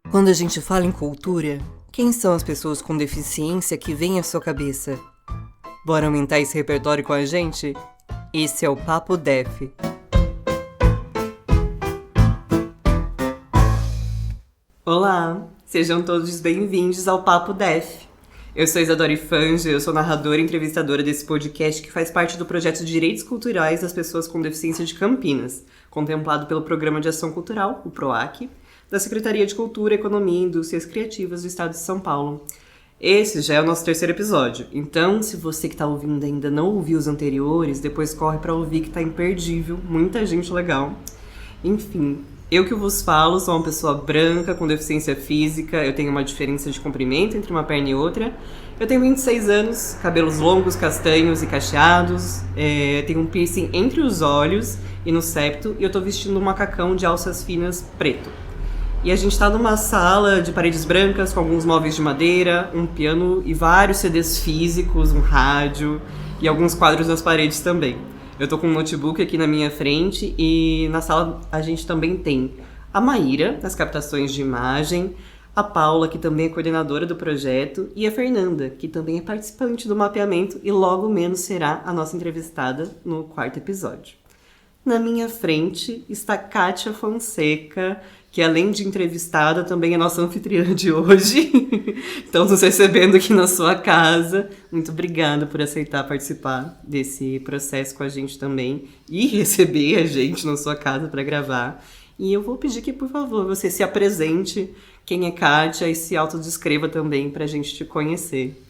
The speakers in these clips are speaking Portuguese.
Quando a gente fala em cultura, quem são as pessoas com deficiência que vêm à sua cabeça? Bora aumentar esse repertório com a gente? Esse é o Papo Def. Olá, sejam todos bem-vindos ao Papo Def. Eu sou Isadora Ifanje, eu sou narradora e entrevistadora desse podcast que faz parte do projeto de Direitos Culturais das Pessoas com Deficiência de Campinas, contemplado pelo Programa de Ação Cultural, o PROAC, da Secretaria de Cultura, Economia e Indústrias Criativas do Estado de São Paulo. Esse já é o nosso terceiro episódio, então se você que está ouvindo ainda não ouviu os anteriores, depois corre para ouvir que tá imperdível, muita gente legal. Enfim, eu que vos falo sou uma pessoa branca com deficiência física, eu tenho uma diferença de comprimento entre uma perna e outra, eu tenho 26 anos, cabelos longos, castanhos e cacheados, tenho um piercing entre os olhos e no septo e eu tô vestindo um macacão de alças finas preto. E a gente tá numa sala de paredes brancas com alguns móveis de madeira, um piano e vários CDs físicos, um rádio e alguns quadros nas paredes também. Eu tô com um notebook aqui na minha frente e na sala a gente também tem a Maíra, nas captações de imagem, a Paula, que também é coordenadora do projeto, e a Fernanda, que também é participante do mapeamento e logo menos será a nossa entrevistada no quarto episódio. Na minha frente está Kátia Fonseca, que além de entrevistada, também é nossa anfitriã de hoje. Estamos nos recebendo aqui na sua casa. Muito obrigada por aceitar participar desse processo com a gente também e receber a gente na sua casa para gravar. E eu vou pedir que, por favor, você se apresente, quem é Kátia, e se autodescreva também para a gente te conhecer.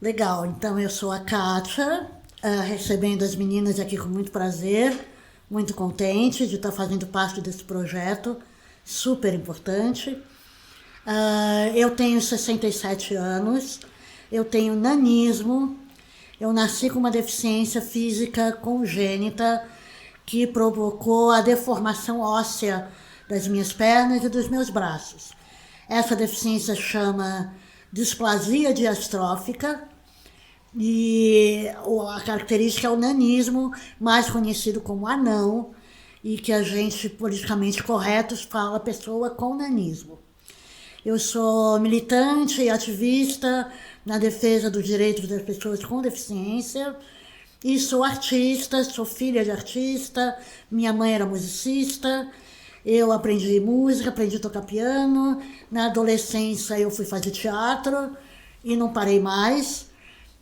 Legal, então eu sou a Kátia, recebendo as meninas aqui com muito prazer, muito contente de estar fazendo parte desse projeto super importante. Eu tenho 67 anos, eu tenho nanismo, eu nasci com uma deficiência física congênita que provocou a deformação óssea das minhas pernas e dos meus braços. Essa deficiência chama displasia diastrófica e a característica é o nanismo, mais conhecido como anão, e que a gente, politicamente corretos, fala pessoa com nanismo. Eu sou militante e ativista na defesa dos direitos das pessoas com deficiência e sou artista, sou filha de artista, minha mãe era musicista, eu aprendi música, aprendi a tocar piano, na adolescência eu fui fazer teatro e não parei mais,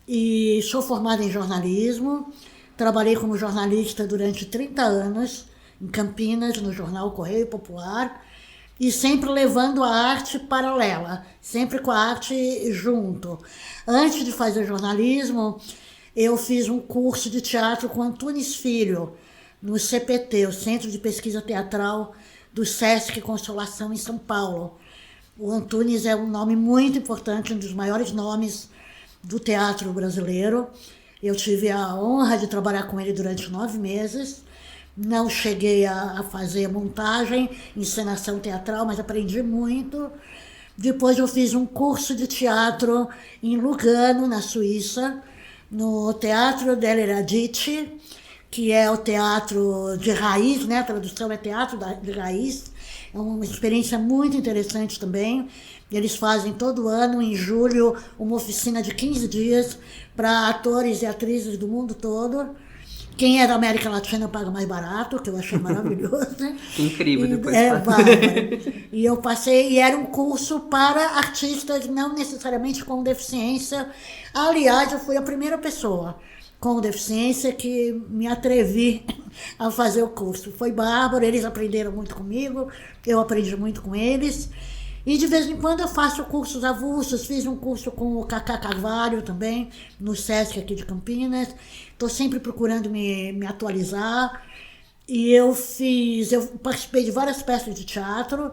e sou formada em jornalismo, trabalhei como jornalista durante 30 anos, em Campinas, no jornal Correio Popular, e sempre levando a arte paralela, sempre com a arte junto. Antes de fazer jornalismo, eu fiz um curso de teatro com Antunes Filho, no CPT, o Centro de Pesquisa Teatral do Sesc Consolação, em São Paulo. O Antunes é um nome muito importante, um dos maiores nomes do teatro brasileiro. Eu tive a honra de trabalhar com ele durante 9 meses. Não cheguei a fazer montagem, encenação teatral, mas aprendi muito. Depois eu fiz um curso de teatro em Lugano, na Suíça, no Teatro dell'Eruditi, que é o teatro de raiz, né? A tradução é teatro de raiz. É uma experiência muito interessante também. Eles fazem todo ano, em julho, uma oficina de 15 dias para atores e atrizes do mundo todo. Quem é da América Latina paga mais barato, que eu achei maravilhoso. Incrível, depois E eu passei, e era um curso para artistas não necessariamente com deficiência. Aliás, eu fui a primeira pessoa com deficiência que me atrevi a fazer o curso. Foi bárbaro, eles aprenderam muito comigo, eu aprendi muito com eles. E de vez em quando eu faço cursos avulsos, fiz um curso com o Cacá Carvalho também, no Sesc aqui de Campinas. Estou sempre procurando me atualizar. E eu participei de várias peças de teatro.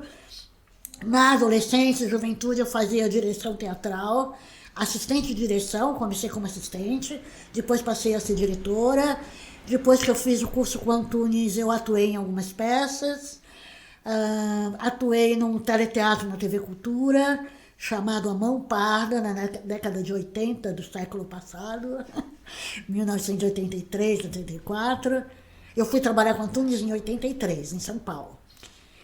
Na adolescência e juventude eu fazia direção teatral, assistente de direção, comecei como assistente, depois passei a ser diretora. Depois que eu fiz o curso com o Antunes, eu atuei em algumas peças. Atuei num teleteatro na TV Cultura, chamado A Mão Parda, na década de 80 do século passado, 1983, 84. Eu fui trabalhar com Antunes em 83, em São Paulo.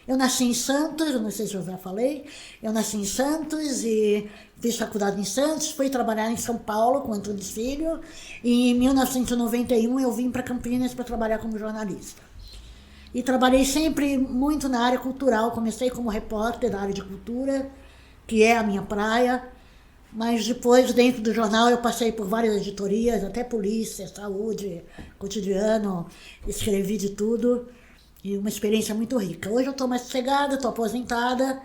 Eu nasci em Santos, não sei se eu já falei, eu nasci em Santos e fiz faculdade em Santos, fui trabalhar em São Paulo com Antônio Filho e em 1991 eu vim para Campinas para trabalhar como jornalista. E trabalhei sempre muito na área cultural, comecei como repórter da área de cultura, que é a minha praia, mas depois dentro do jornal eu passei por várias editorias, até polícia, saúde, cotidiano, escrevi de tudo. E uma experiência muito rica. Hoje eu estou mais sossegada, estou aposentada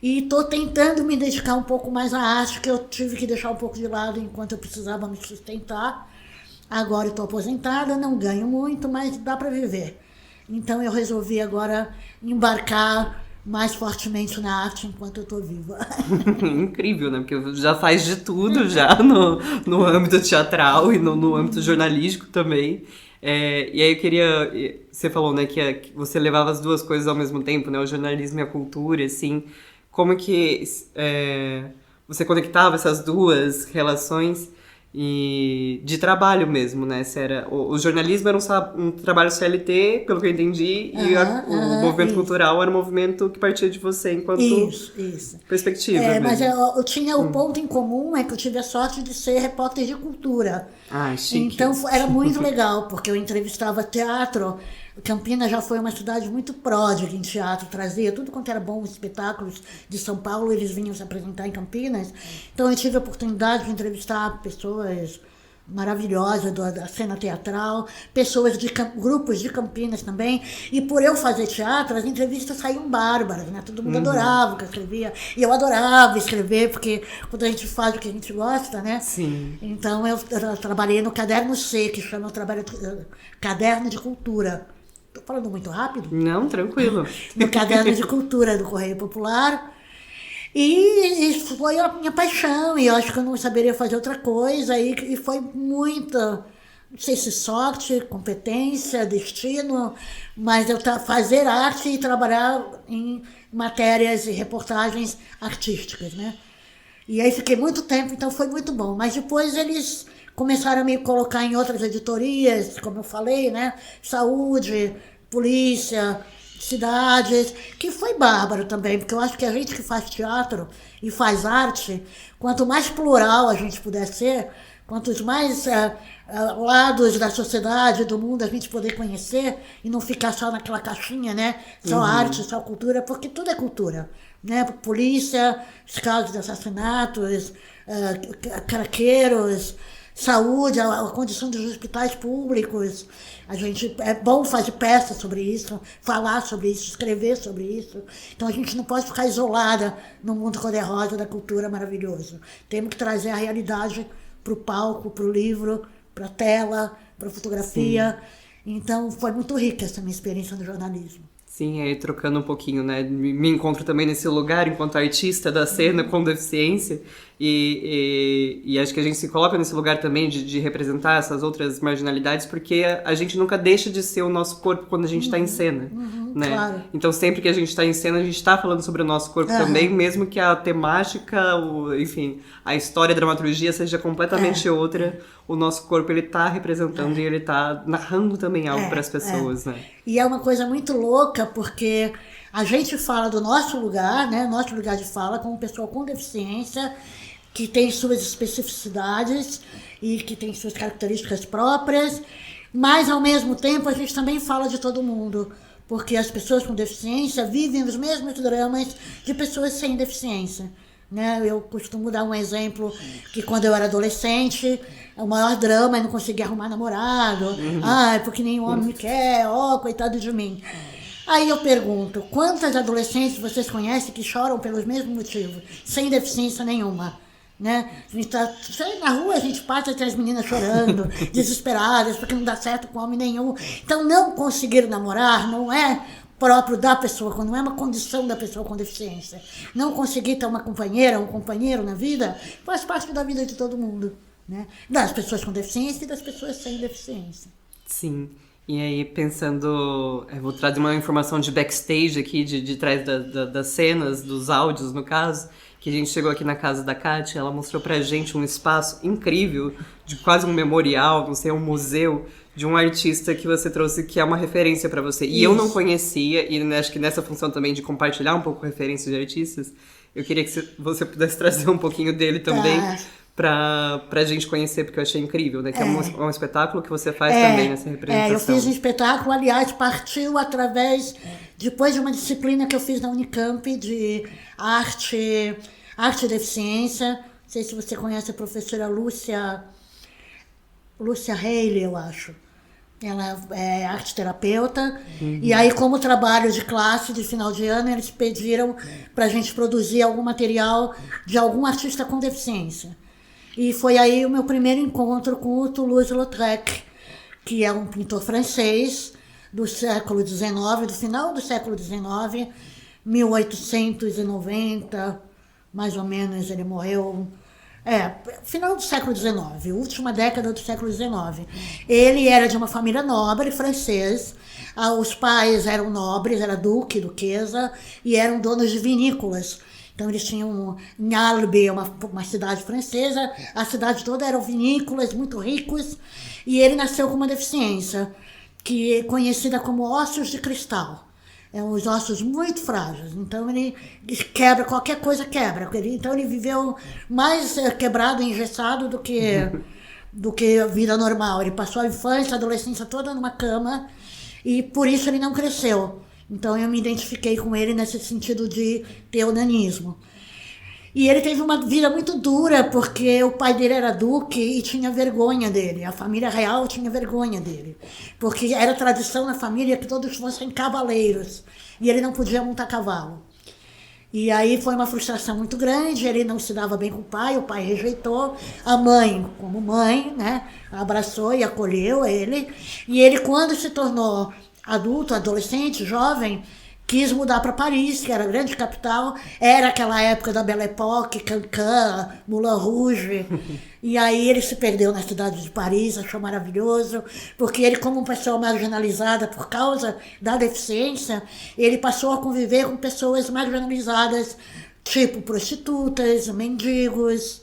e estou tentando me dedicar um pouco mais à arte, que eu tive que deixar um pouco de lado enquanto eu precisava me sustentar. Agora eu estou aposentada, não ganho muito, mas dá para viver. Então eu resolvi agora embarcar mais fortemente na arte enquanto eu estou viva. Incrível, né? Porque já faz de tudo já no âmbito teatral e no âmbito jornalístico também. E aí eu queria... Você falou, né, que você levava as duas coisas ao mesmo tempo, né? O jornalismo e a cultura, assim. Como que você conectava essas duas relações e de trabalho mesmo, né? O jornalismo era um trabalho CLT, pelo que eu entendi, e o movimento cultural era um movimento que partia de você enquanto perspectiva mesmo. Mas eu tinha o ponto em comum, é que eu tive a sorte de ser repórter de cultura. Ah, chique. Então era muito legal, porque eu entrevistava teatro. Campinas já foi uma cidade muito pródiga em teatro, trazia tudo quanto era bom, espetáculos de São Paulo, eles vinham se apresentar em Campinas. Então eu tive a oportunidade de entrevistar pessoas maravilhosas da cena teatral, pessoas grupos de Campinas também. E por eu fazer teatro, as entrevistas saíam bárbaras, né? Todo mundo adorava o que eu escrevia. E eu adorava escrever, porque quando a gente faz o que a gente gosta, né? Sim. Então eu trabalhei no Caderno C, que chama o trabalho Caderno de Cultura. Estou falando muito rápido? Não, tranquilo. No Caderno de Cultura do Correio Popular. E isso foi a minha paixão, e eu acho que eu não saberia fazer outra coisa, e foi muita, não sei se sorte, competência, destino, mas eu fazer arte e trabalhar em matérias e reportagens artísticas, né? E aí fiquei muito tempo, então foi muito bom. Mas depois eles começaram a me colocar em outras editorias, como eu falei, né? Saúde, polícia, cidades, que foi bárbaro também, porque eu acho que a gente que faz teatro e faz arte, quanto mais plural a gente puder ser, quantos mais lados da sociedade, do mundo a gente poder conhecer e não ficar só naquela caixinha, né? Só arte, só cultura, porque tudo é cultura, né? Polícia, os casos de assassinatos, craqueiros, saúde, a condição dos hospitais públicos. É bom fazer peças sobre isso, falar sobre isso, escrever sobre isso. Então a gente não pode ficar isolada no mundo cor-de-rosa da cultura maravilhoso. Temos que trazer a realidade para o palco, para o livro, para a tela, para a fotografia. Sim. Então foi muito rica essa minha experiência no jornalismo. Sim, aí trocando um pouquinho, né? Me encontro também nesse lugar enquanto artista da cena com deficiência e acho que a gente se coloca nesse lugar também de representar essas outras marginalidades porque a gente nunca deixa de ser o nosso corpo quando a gente está em cena, né? Claro. Então sempre que a gente está em cena a gente está falando sobre o nosso corpo também, mesmo que a temática, enfim, a história, a dramaturgia seja completamente outra, o nosso corpo ele está representando e ele está narrando também algo para as pessoas, né? E é uma coisa muito louca porque a gente fala do nosso lugar, né? Nosso lugar de fala como pessoa com deficiência, que tem suas especificidades e que tem suas características próprias, mas ao mesmo tempo a gente também fala de todo mundo, porque as pessoas com deficiência vivem os mesmos dramas de pessoas sem deficiência, né? Eu costumo dar um exemplo que quando eu era adolescente, o maior drama é não conseguir arrumar namorado, porque nenhum homem me quer, coitado de mim. Aí eu pergunto, quantas adolescentes vocês conhecem que choram pelos mesmos motivos, sem deficiência nenhuma? Né? A gente na rua a gente passa e tem as meninas chorando, desesperadas, porque não dá certo com homem nenhum. Então não conseguir namorar não é próprio da pessoa, não é uma condição da pessoa com deficiência. Não conseguir ter uma companheira, um companheiro na vida, faz parte da vida de todo mundo, né? Das pessoas com deficiência e das pessoas sem deficiência. Sim. E aí, pensando... vou trazer uma informação de backstage aqui, de trás das cenas, dos áudios, no caso, que a gente chegou aqui na casa da Kátia, ela mostrou pra gente um espaço incrível, de quase um memorial, não sei, um museu, de um artista que você trouxe que é uma referência pra você. E eu não conhecia, e acho que nessa função também de compartilhar um pouco referências de artistas, eu queria que você pudesse trazer um pouquinho dele também pra gente conhecer, porque eu achei incrível, né? Que é um espetáculo que você faz também nessa representação. Eu fiz um espetáculo, aliás, partiu depois de uma disciplina que eu fiz na Unicamp de arte e deficiência. Não sei se você conhece a professora Lúcia Haley, eu acho. Ela é arte terapeuta. E aí, como trabalho de classe de final de ano, eles pediram pra gente produzir algum material de algum artista com deficiência. E foi aí o meu primeiro encontro com o Toulouse-Lautrec, que é um pintor francês do século XIX, do final do século XIX, 1890, mais ou menos, ele morreu. Final do século XIX, última década do século XIX. Ele era de uma família nobre francês. Os pais eram nobres, era duque, duquesa, e eram donos de vinícolas. Então eles tinham em Albi, uma cidade francesa, a cidade toda eram vinícolas, muito ricos, e ele nasceu com uma deficiência, que é conhecida como ossos de cristal. Os ossos muito frágeis, então ele quebra, qualquer coisa quebra. Então ele viveu mais quebrado e engessado do que a vida normal. Ele passou a infância, a adolescência toda numa cama, e por isso ele não cresceu. Então eu me identifiquei com ele nesse sentido de ter o nanismo. E ele teve uma vida muito dura, porque o pai dele era duque e tinha vergonha dele. A família real tinha vergonha dele. Porque era tradição na família que todos fossem cavaleiros. E ele não podia montar cavalo. E aí foi uma frustração muito grande, ele não se dava bem com o pai rejeitou. A mãe, como mãe, né, abraçou e acolheu ele. E ele, quando se tornou adulto, adolescente, jovem, quis mudar para Paris, que era a grande capital. Era aquela época da Belle Époque, Cancan, Moulin Rouge. E aí ele se perdeu na cidade de Paris, achou maravilhoso, porque ele, como uma pessoa marginalizada por causa da deficiência, ele passou a conviver com pessoas marginalizadas, tipo prostitutas, mendigos.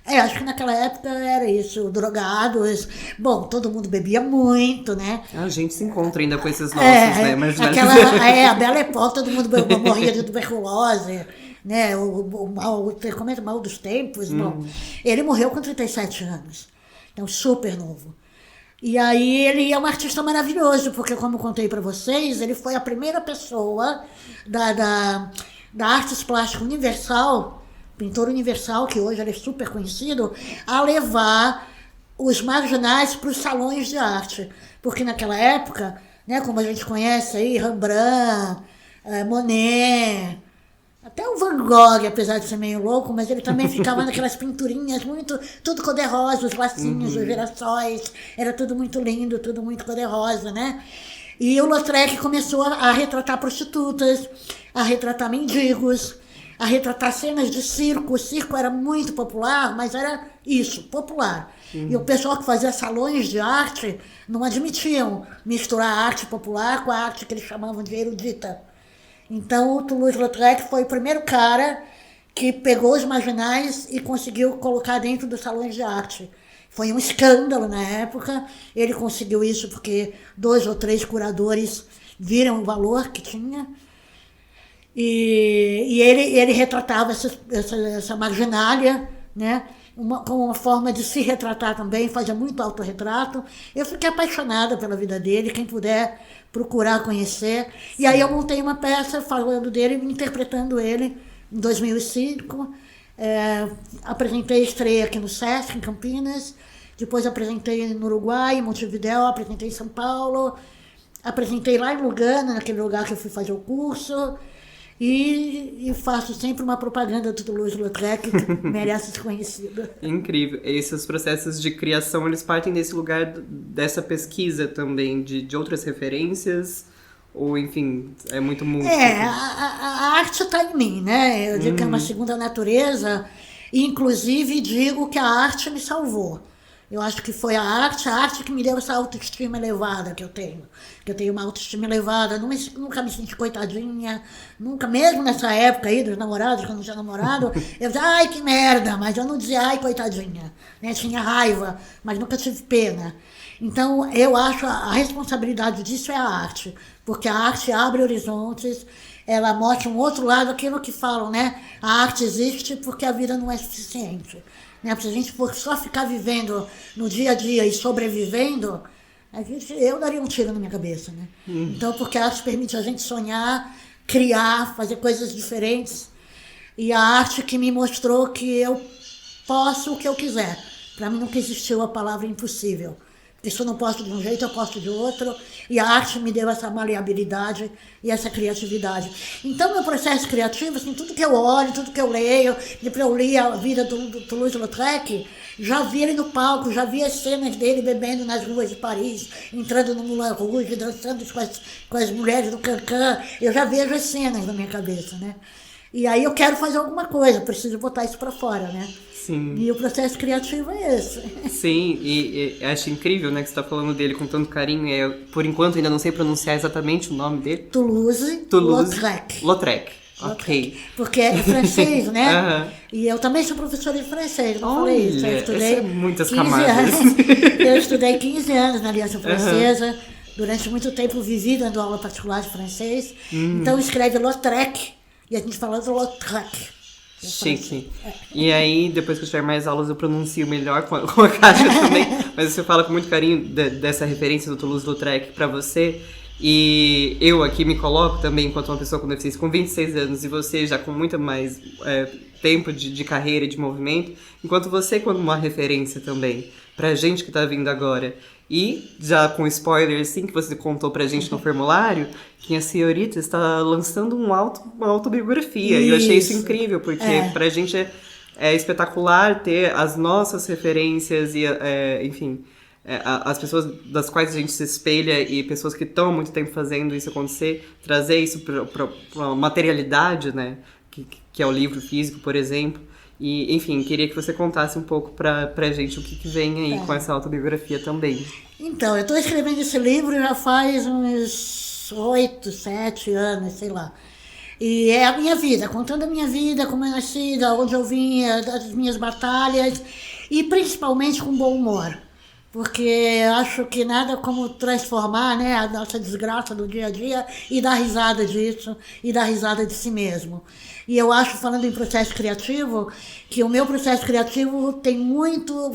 Acho que naquela época era isso, drogados. Bom, todo mundo bebia muito, né? A gente se encontra ainda com esses nossos, né? A Belle Époque, todo mundo morria de tuberculose, né? O mal dos tempos. Bom, ele morreu com 37 anos, então super novo. E aí ele é um artista maravilhoso, porque como eu contei para vocês, ele foi a primeira pessoa da Artes Plásticas Universal, pintor universal, que hoje ele é super conhecido, a levar os marginais para os salões de arte. Porque naquela época, né, como a gente conhece aí, Rembrandt, Monet, até o Van Gogh, apesar de ser meio louco, mas ele também ficava naquelas pinturinhas tudo cor-de-rosa, os lacinhos, os girassóis, era tudo muito lindo, tudo muito cor-de-rosa, né? E o Lautrec começou a retratar prostitutas, a retratar mendigos, a retratar cenas de circo. O circo era muito popular, mas era isso, popular. E o pessoal que fazia salões de arte não admitiam misturar a arte popular com a arte que eles chamavam de erudita. Então o Toulouse-Lautrec foi o primeiro cara que pegou os marginais e conseguiu colocar dentro dos salões de arte. Foi um escândalo na época. Ele conseguiu isso porque 2 ou 3 curadores viram o valor que tinha. E ele retratava essa marginália, né? Como uma forma de se retratar também, fazia muito autorretrato. Eu fiquei apaixonada pela vida dele, quem puder procurar conhecer. Sim. E aí eu montei uma peça falando dele, interpretando ele em 2005. Apresentei estreia aqui no Sesc, em Campinas. Depois apresentei no Uruguai, em Montevidéu, apresentei em São Paulo. Apresentei lá em Lugano, naquele lugar que eu fui fazer o curso. E faço sempre uma propaganda do Toulouse-Lautrec que merece ser conhecida. Incrível. Esses processos de criação, eles partem desse lugar, dessa pesquisa também, de outras referências? Ou, enfim, é muito múltiplo? A arte está em mim, né? Eu digo que é uma segunda natureza. Inclusive, digo que a arte me salvou. Eu acho que foi a arte que me deu essa autoestima elevada que eu tenho. Que eu tenho uma autoestima elevada, nunca me senti coitadinha, nunca, mesmo nessa época aí dos namorados, quando eu tinha namorado, eu dizia, ai, que merda, mas eu não dizia, ai, coitadinha. Né? Tinha raiva, mas nunca tive pena. Então, eu acho a responsabilidade disso é a arte, porque a arte abre horizontes, ela mostra um outro lado, aquilo que falam, né? A arte existe porque a vida não é suficiente. Né? Se a gente for só ficar vivendo no dia a dia e sobrevivendo, eu daria um tiro na minha cabeça. Né? Então, porque a arte permite a gente sonhar, criar, fazer coisas diferentes. E a arte que me mostrou que eu posso o que eu quiser. Para mim nunca existiu a palavra impossível. Porque se eu não posso de um jeito, eu posso de outro. E a arte me deu essa maleabilidade e essa criatividade. Então, meu processo criativo, assim, tudo que eu olho, tudo que eu leio, depois eu li a vida do Toulouse-Lautrec, já vi ele no palco, já vi as cenas dele bebendo nas ruas de Paris, entrando no Moulin Rouge, dançando com as mulheres do Cancan. Eu já vejo as cenas na minha cabeça, né? E aí eu quero fazer alguma coisa, preciso botar isso para fora, né? Sim. E o processo criativo é esse. Sim, e acho incrível, né, que você tá falando dele com tanto carinho. Por enquanto ainda não sei pronunciar exatamente o nome dele. Toulouse-Lautrec. Lautrec. Ok. Porque é francês, né? Aham. E eu também sou professora de francês, não Olha, falei isso. Eu estudei muitas 15 camadas. anos. Eu estudei 15 anos na Aliança Francesa. Durante muito tempo vivi dando aula particular de francês. Então escreve Lautrec e a gente fala Lautrec. Chique. E aí, depois que eu tiver mais aulas, eu pronuncio melhor com a Kátia também. Mas você fala com muito carinho dessa referência do Toulouse-Lautrec pra você. E eu aqui me coloco também enquanto uma pessoa com deficiência com 26 anos e você já com muito mais tempo de carreira e de movimento, enquanto você como uma referência também pra gente que tá vindo agora. E, já com spoiler, assim, que você contou pra gente no formulário, que a senhorita está lançando uma autobiografia. E eu achei isso incrível, porque pra gente é espetacular ter as nossas referências e, enfim, as pessoas das quais a gente se espelha e pessoas que estão há muito tempo fazendo isso acontecer, trazer isso pra materialidade, né, que é o livro físico, por exemplo. E, enfim, queria que você contasse um pouco pra gente o que vem aí com essa autobiografia também. Então, eu estou escrevendo esse livro já faz uns 8, 7 anos, sei lá. E é a minha vida, contando a minha vida, como eu nasci, de onde eu vinha, das minhas batalhas, e principalmente com bom humor. Porque acho que nada como transformar, né, a nossa desgraça do dia a dia e dar risada disso, e dar risada de si mesmo. E eu acho, falando em processo criativo, que o meu processo criativo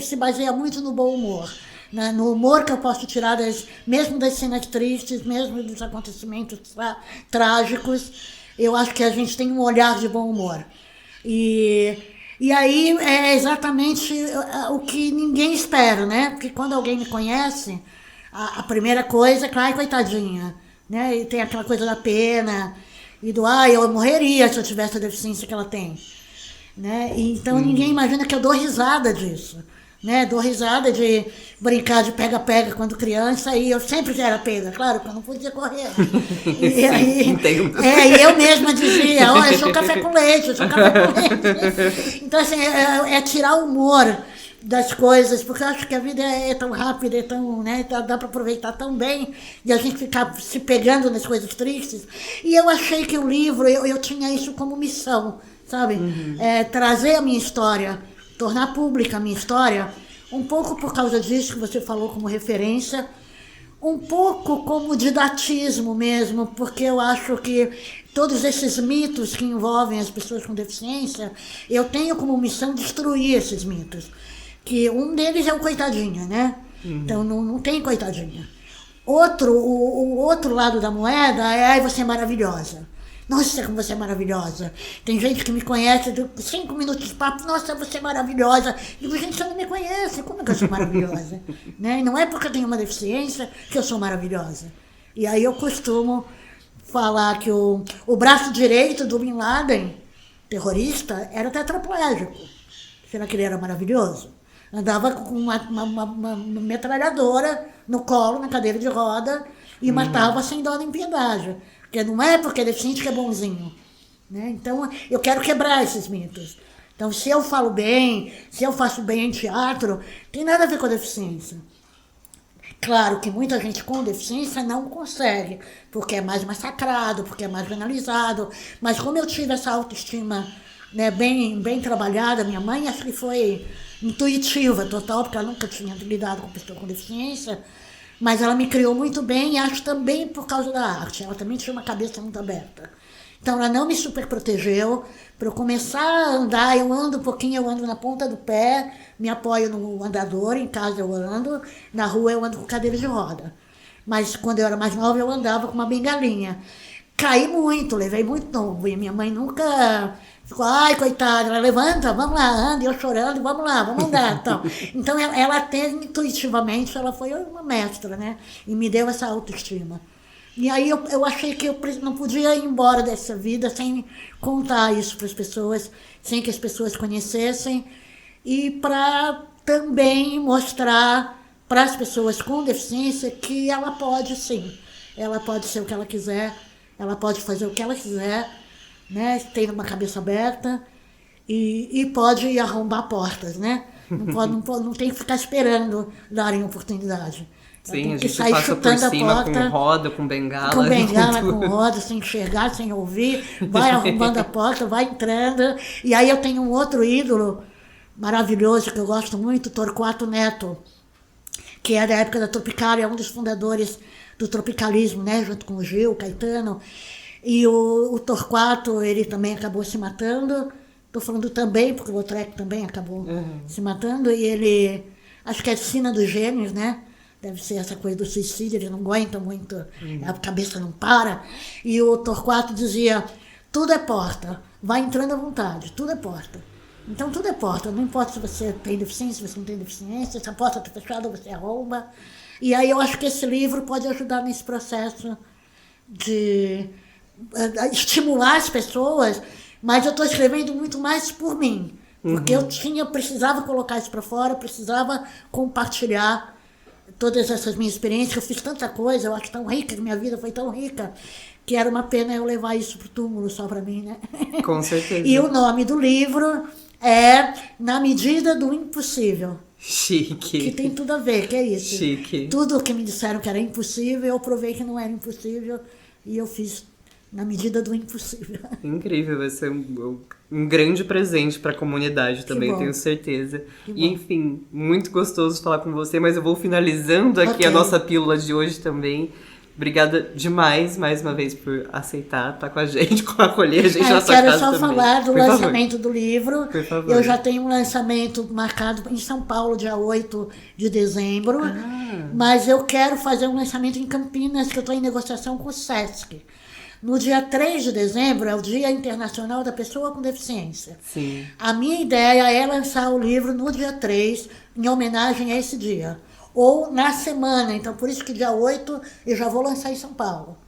se baseia muito no bom humor. Né? No humor que eu posso tirar, mesmo das cenas tristes, mesmo dos acontecimentos trágicos, eu acho que a gente tem um olhar de bom humor. E aí é exatamente o que ninguém espera, né? Porque quando alguém me conhece, a primeira coisa é que, ai, coitadinha, né? E tem aquela coisa da pena, e do, eu morreria se eu tivesse a deficiência que ela tem. Né? E, então ninguém imagina que eu dou risada disso. Né? Dou risada de brincar de pega-pega quando criança, e eu sempre era pega, claro, porque eu não podia correr. E aí, e eu mesma dizia, eu sou café com leite, eu sou café com leite. Então, assim, é tirar o humor das coisas, porque eu acho que a vida é tão rápida, é tão, né, dá para aproveitar tão bem, e a gente ficar se pegando nas coisas tristes. E eu achei que o livro, eu tinha isso como missão, sabe? Trazer a minha história, tornar pública a minha história, um pouco por causa disso que você falou como referência, um pouco como didatismo mesmo, porque eu acho que todos esses mitos que envolvem as pessoas com deficiência, eu tenho como missão destruir esses mitos. Que um deles é o coitadinha, né? Então não tem coitadinha. O outro lado da moeda é, ai, você é maravilhosa. Nossa, como você é maravilhosa. Tem gente que me conhece, 5 minutos de papo, nossa, você é maravilhosa. Digo, gente, você não me conhece, como que eu sou maravilhosa? Né? E não é porque eu tenho uma deficiência que eu sou maravilhosa. E aí eu costumo falar que o braço direito do Bin Laden, terrorista, era tetraplégico. Será que ele era maravilhoso? Andava com uma metralhadora no colo, na cadeira de roda, e matava sem dó nem piedade. Porque não é porque é deficiente que é bonzinho. Né? Então, eu quero quebrar esses mitos. Então, se eu falo bem, se eu faço bem em teatro, tem nada a ver com a deficiência. Claro que muita gente com deficiência não consegue, porque é mais massacrado, porque é mais penalizado. Mas como eu tive essa autoestima, né, bem trabalhada, minha mãe acho que foi intuitiva total, porque ela nunca tinha lidado com pessoa com deficiência, mas ela me criou muito bem e acho também por causa da arte. Ela também tinha uma cabeça muito aberta. Então ela não me super protegeu. Para eu começar a andar, eu ando um pouquinho, eu ando na ponta do pé, me apoio no andador, em casa eu ando, na rua eu ando com cadeira de roda. Mas quando eu era mais nova eu andava com uma bengalinha. Caí muito, levei muito novo, e minha mãe nunca ficou, ai coitada, ela levanta, vamos lá, anda, eu chorando, vamos lá, vamos andar. Então ela até intuitivamente, ela foi uma mestra, né? E me deu essa autoestima. E aí eu achei que eu não podia ir embora dessa vida sem contar isso para as pessoas, sem que as pessoas conhecessem, e para também mostrar para as pessoas com deficiência que ela pode sim, ela pode ser o que ela quiser, ela pode fazer o que ela quiser, né? Ter uma cabeça aberta e pode arrombar portas, né? Não tem que ficar esperando darem oportunidade. Sim, a gente passa por cima com roda, com bengala. Com bengala, com roda, sem enxergar, sem ouvir, vai arrombando a porta, vai entrando. E aí eu tenho um outro ídolo maravilhoso que eu gosto muito, Torquato Neto, que é da época da Tropicália, é um dos fundadores do tropicalismo, né, junto com o Gil, Caetano. E o Torquato, ele também acabou se matando. Estou falando também, porque o Lautrec também acabou se matando. E ele, acho que é Sina dos Gênios, né? Deve ser essa coisa do suicídio, ele não aguenta muito, a cabeça não para. E o Torquato dizia, tudo é porta, vai entrando à vontade, tudo é porta. Então tudo é porta, não importa se você tem deficiência, se você não tem deficiência, se a porta está fechada, você arromba. E aí eu acho que esse livro pode ajudar nesse processo de estimular as pessoas, mas eu estou escrevendo muito mais por mim, porque eu precisava colocar isso para fora, precisava compartilhar todas essas minhas experiências. Eu fiz tanta coisa, eu acho tão rica, que minha vida foi tão rica, que era uma pena eu levar isso pro túmulo só para mim, né? Com certeza. E o nome do livro é Na Medida do Impossível. Chique. Que tem tudo a ver, que é isso. Chique. Tudo que me disseram que era impossível, eu provei que não era impossível, e eu fiz na medida do impossível. Incrível, vai ser um grande presente para a comunidade também, tenho certeza. E enfim, muito gostoso falar com você, mas eu vou finalizando aqui a nossa pílula de hoje também. Obrigada demais, mais uma vez, por aceitar, estar com a gente, acolher a gente na sua casa também. Eu quero só falar do lançamento do livro. Por favor. Eu já tenho um lançamento marcado em São Paulo, dia 8 de dezembro. Mas eu quero fazer um lançamento em Campinas, que eu estou em negociação com o Sesc. No dia 3 de dezembro é o Dia Internacional da Pessoa com Deficiência. Sim. A minha ideia é lançar o livro no dia 3, em homenagem a esse dia. Ou na semana, então por isso que dia 8 eu já vou lançar em São Paulo.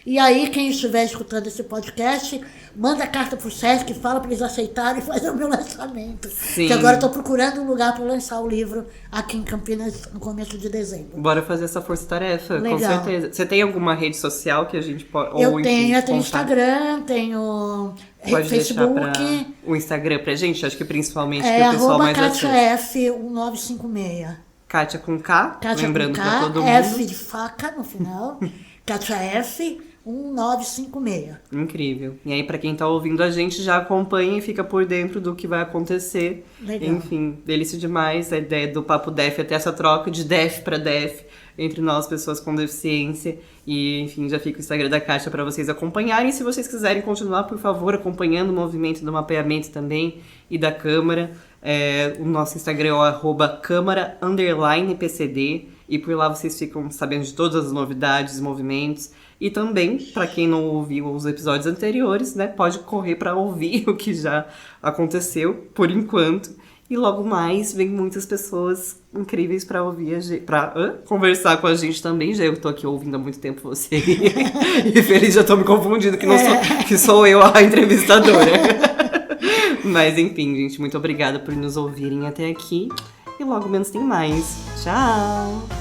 E aí, quem estiver escutando esse podcast, manda carta pro Sesc, fala para eles aceitarem e fazer o meu lançamento. Sim. Que agora eu estou procurando um lugar para lançar o livro aqui em Campinas no começo de dezembro. Bora fazer essa força-tarefa, Legal. Com certeza. Você tem alguma rede social que a gente pode... Eu tenho Instagram, tenho pode Facebook. Deixar o Instagram pra gente, acho que principalmente que É o pessoal mais Kátia acessa. F1956. Kátia com K, Kátia lembrando com pra K, todo mundo. F de faca no final. Kátia F1956. Incrível. E aí, pra quem tá ouvindo a gente, já acompanha e fica por dentro do que vai acontecer. Legal. Enfim, delícia demais a ideia do Papo Def, até essa troca de Def pra Def entre nós, pessoas com deficiência. E, enfim, já fica o Instagram da Kátia pra vocês acompanharem. E se vocês quiserem continuar, por favor, acompanhando o movimento do mapeamento também e da Câmara. O nosso Instagram é o @câmara_PCD. E por lá vocês ficam sabendo de todas as novidades, movimentos. E também, para quem não ouviu os episódios anteriores, né, pode correr para ouvir o que já aconteceu, por enquanto. E logo mais, vem muitas pessoas incríveis para ouvir conversar com a gente também. Já eu tô aqui ouvindo há muito tempo você. E feliz, já tô me confundindo, que sou eu a entrevistadora. Mas enfim, gente, muito obrigada por nos ouvirem até aqui. E logo menos tem mais. Tchau!